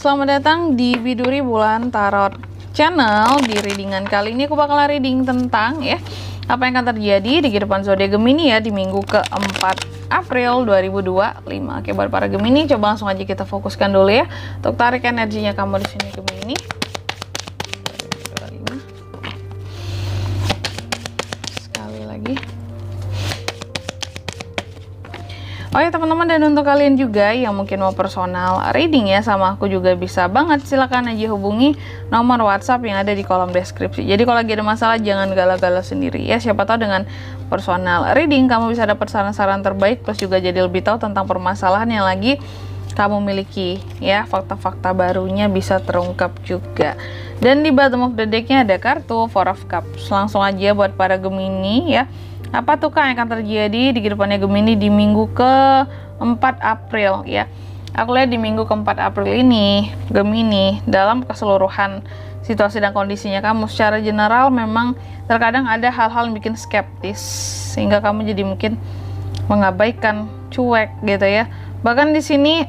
selamat datang di Biduri Bulan Tarot Channel. Di readingan kali ini aku bakal reading tentang apa yang akan terjadi di kehidupan zodiak Gemini ya di minggu ke-4 April 2025. Oke, buat para Gemini, coba langsung aja kita fokuskan dulu ya untuk tarik energinya kamu di sini Gemini. Sekali lagi. Oh ya teman-teman, dan untuk kalian juga yang mungkin mau personal reading ya sama aku juga bisa banget, silakan aja hubungi nomor WhatsApp yang ada di kolom deskripsi. Jadi kalau lagi ada masalah jangan galau-galau sendiri ya, siapa tahu dengan personal reading kamu bisa dapat saran-saran terbaik plus juga jadi lebih tahu tentang permasalahan yang lagi kamu miliki ya, fakta-fakta barunya bisa terungkap juga. Dan di bottom of the decknya ada kartu Four of Cups. Langsung aja buat para Gemini ya, apa tuh Kak yang akan terjadi di kehidupannya Gemini di minggu ke-4 April ya. Aku lihat di minggu ke-4 April ini Gemini dalam keseluruhan situasi dan kondisinya kamu secara general memang terkadang ada hal-hal yang bikin skeptis sehingga kamu jadi mungkin mengabaikan, cuek gitu ya. Bahkan di sini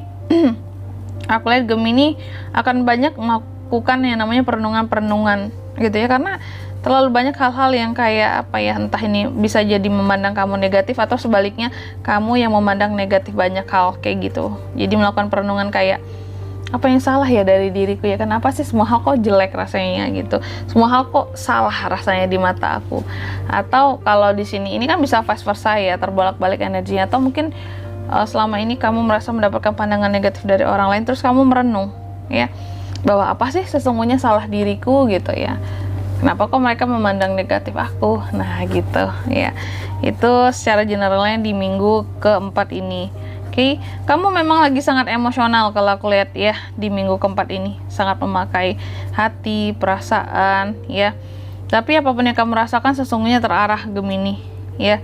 aku lihat Gemini akan banyak melakukan yang namanya perenungan-perenungan gitu ya, karena terlalu banyak hal-hal yang kayak apa ya, entah ini bisa jadi memandang kamu negatif atau sebaliknya kamu yang memandang negatif banyak hal kayak gitu. Jadi melakukan perenungan kayak apa yang salah ya dari diriku ya, kenapa sih semua hal kok jelek rasanya gitu, semua hal kok salah rasanya di mata aku. Atau kalau di sini ini kan bisa vice versa ya, terbolak-balik energinya, atau mungkin selama ini kamu merasa mendapatkan pandangan negatif dari orang lain terus kamu merenung ya bahwa apa sih sesungguhnya salah diriku gitu ya, kenapa kok mereka memandang negatif aku. Nah gitu ya, itu secara generalnya di minggu ke-4 ini. Oke, kamu memang lagi sangat emosional kalau aku lihat ya di minggu ke-4 ini, sangat memakai hati, perasaan ya. Tapi apapun yang kamu rasakan sesungguhnya terarah Gemini ya.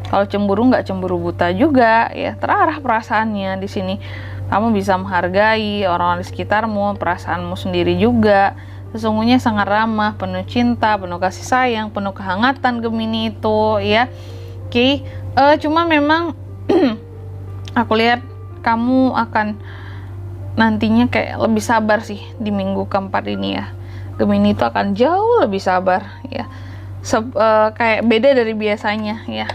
Kalau cemburu nggak cemburu buta juga ya, terarah perasaannya di sini. Kamu bisa menghargai orang-orang di sekitarmu, perasaanmu sendiri juga. Sesungguhnya sangat ramah, penuh cinta, penuh kasih sayang, penuh kehangatan Gemini itu ya. Oke, cuma memang aku lihat kamu akan nantinya kayak lebih sabar sih di minggu ke-4 ini ya. Gemini itu akan jauh lebih sabar ya. Kayak beda dari biasanya ya.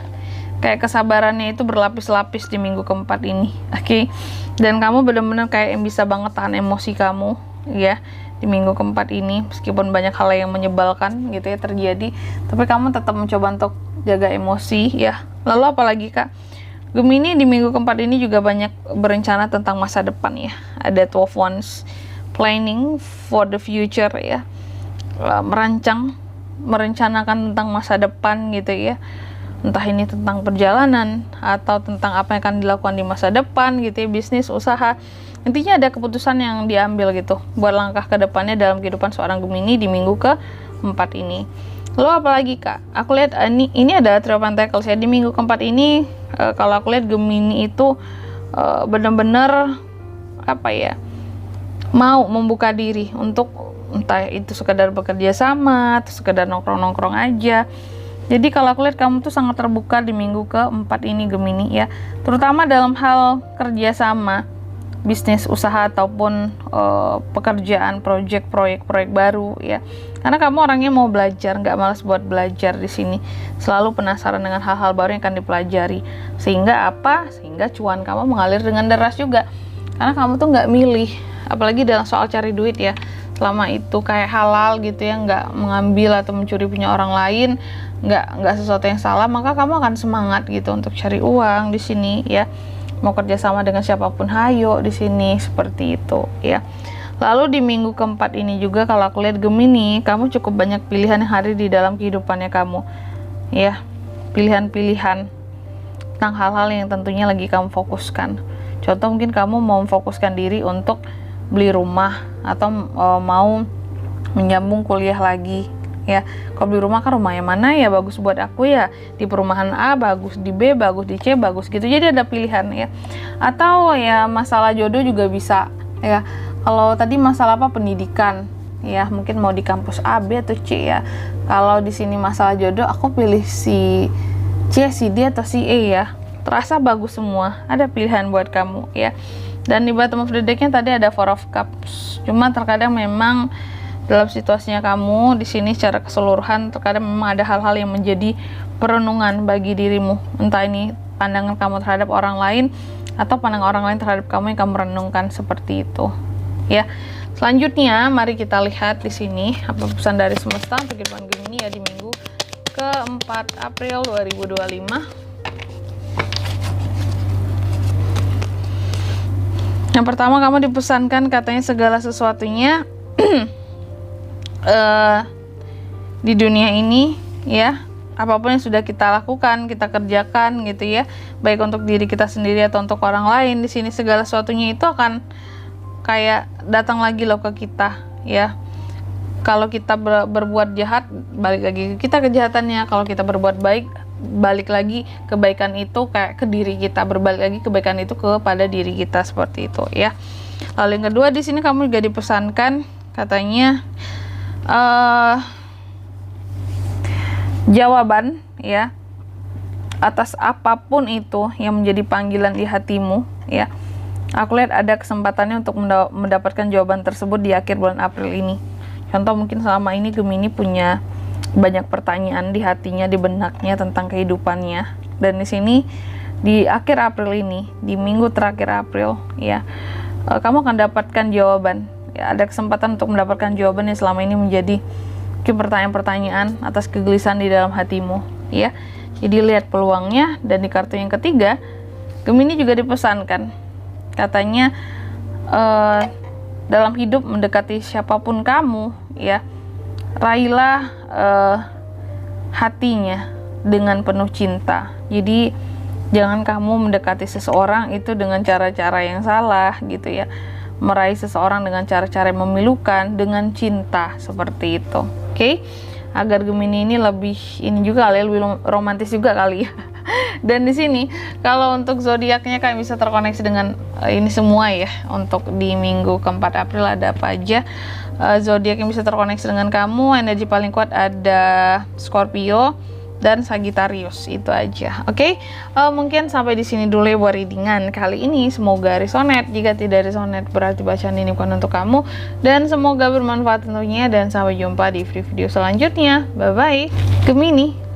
Kayak kesabarannya itu berlapis-lapis di minggu ke-4 ini. Oke. Dan kamu benar-benar kayak yang bisa banget tahan emosi kamu ya di minggu ke-4 ini, meskipun banyak hal yang menyebalkan gitu ya terjadi, tapi kamu tetap mencoba untuk jaga emosi ya. Lalu apalagi Kak, Gemini di minggu ke-4 ini juga banyak berencana tentang masa depan ya. Ada 12 Wands, planning for the future ya, merencanakan tentang masa depan gitu ya, entah ini tentang perjalanan atau tentang apa yang akan dilakukan di masa depan gitu ya, bisnis, usaha. Intinya ada keputusan yang diambil gitu buat langkah ke depannya dalam kehidupan seorang Gemini di minggu ke-4 ini. Lalu apalagi Kak, aku lihat ini ada Three of Pentacles ya di minggu ke-4 ini. Kalau aku lihat Gemini itu benar-benar apa ya, mau membuka diri untuk entah itu sekedar bekerja sama atau sekedar nongkrong-nongkrong aja. Jadi kalau aku lihat kamu tuh sangat terbuka di minggu ke-4 ini Gemini ya, terutama dalam hal kerjasama, bisnis, usaha ataupun pekerjaan, proyek baru ya. Karena kamu orangnya mau belajar, nggak malas buat belajar di sini. Selalu penasaran dengan hal-hal baru yang akan dipelajari. Sehingga apa? Sehingga cuan kamu mengalir dengan deras juga. Karena kamu tuh nggak milih, apalagi dalam soal cari duit ya. Selama itu kayak halal gitu ya, nggak mengambil atau mencuri punya orang lain, nggak sesuatu yang salah, maka kamu akan semangat gitu untuk cari uang di sini ya. Mau kerjasama dengan siapapun hayo di sini, seperti itu ya. Lalu di minggu ke-4 ini juga kalau aku lihat Gemini, kamu cukup banyak pilihan yang hadir di dalam kehidupannya kamu ya. Pilihan-pilihan tentang hal-hal yang tentunya lagi kamu fokuskan. Contoh mungkin kamu mau memfokuskan diri untuk beli rumah atau mau menyambung kuliah lagi ya. Kalau beli rumah kan rumah yang mana ya bagus buat aku ya, di perumahan A bagus, di B bagus, di C bagus gitu. Jadi ada pilihan ya. Atau ya masalah jodoh juga bisa ya. Kalau tadi masalah apa, pendidikan ya, mungkin mau di kampus A, B atau C ya. Kalau di sini masalah jodoh, aku pilih si C, si D atau si E ya. Terasa bagus semua, ada pilihan buat kamu ya. Dan di bottom of the decknya tadi ada Four of Cups. Cuma terkadang memang dalam situasinya kamu di sini secara keseluruhan terkadang memang ada hal-hal yang menjadi perenungan bagi dirimu. Entah ini pandangan kamu terhadap orang lain atau pandangan orang lain terhadap kamu yang kamu renungkan seperti itu. Ya. Selanjutnya mari kita lihat di sini apa pesan dari semesta untuk kehidupan Gemini ya di minggu ke-4 April 2025. Yang pertama, kamu dipesankan katanya segala sesuatunya di dunia ini ya, apapun yang sudah kita lakukan, kita kerjakan gitu ya, baik untuk diri kita sendiri atau untuk orang lain, di sini segala sesuatunya itu akan kayak datang lagi loh ke kita ya. Kalau kita berbuat jahat, balik lagi ke kita kejahatannya. Kalau kita berbuat baik, balik lagi kebaikan itu kayak ke diri kita, berbalik lagi kebaikan itu kepada diri kita seperti itu ya. Lalu yang kedua, di sini kamu juga dipesankan katanya jawaban ya atas apapun itu yang menjadi panggilan di hatimu ya. Aku lihat ada kesempatannya untuk mendapatkan jawaban tersebut di akhir bulan April ini. Contoh, mungkin selama ini Gemini punya banyak pertanyaan di hatinya, di benaknya tentang kehidupannya, dan di sini di akhir April ini, di minggu terakhir April ya, kamu akan dapatkan jawaban ya. Ada kesempatan untuk mendapatkan jawaban yang selama ini menjadi pertanyaan-pertanyaan atas kegelisahan di dalam hatimu ya. Jadi lihat peluangnya. Dan di kartu yang ketiga, Gemini juga dipesankan katanya dalam hidup mendekati siapapun kamu ya, raihlah hatinya dengan penuh cinta. Jadi jangan kamu mendekati seseorang itu dengan cara-cara yang salah gitu ya. Meraih seseorang dengan cara-cara yang memilukan, dengan cinta seperti itu. Oke? Agar Gemini ini lebih ini juga kali, lebih romantis juga kali ya. Dan di sini kalau untuk zodiaknya kalian bisa terkoneksi dengan ini semua ya. Untuk di minggu ke-4 April ada apa aja zodiak yang bisa terkoneksi dengan kamu. Energi paling kuat ada Scorpio dan Sagittarius, itu aja. Oke, mungkin sampai di sini dulu ya buat readingan kali ini. Semoga resonate. Jika tidak resonate berarti bacaan ini bukan untuk kamu, dan semoga bermanfaat tentunya. Dan sampai jumpa di video selanjutnya. Bye bye Gemini.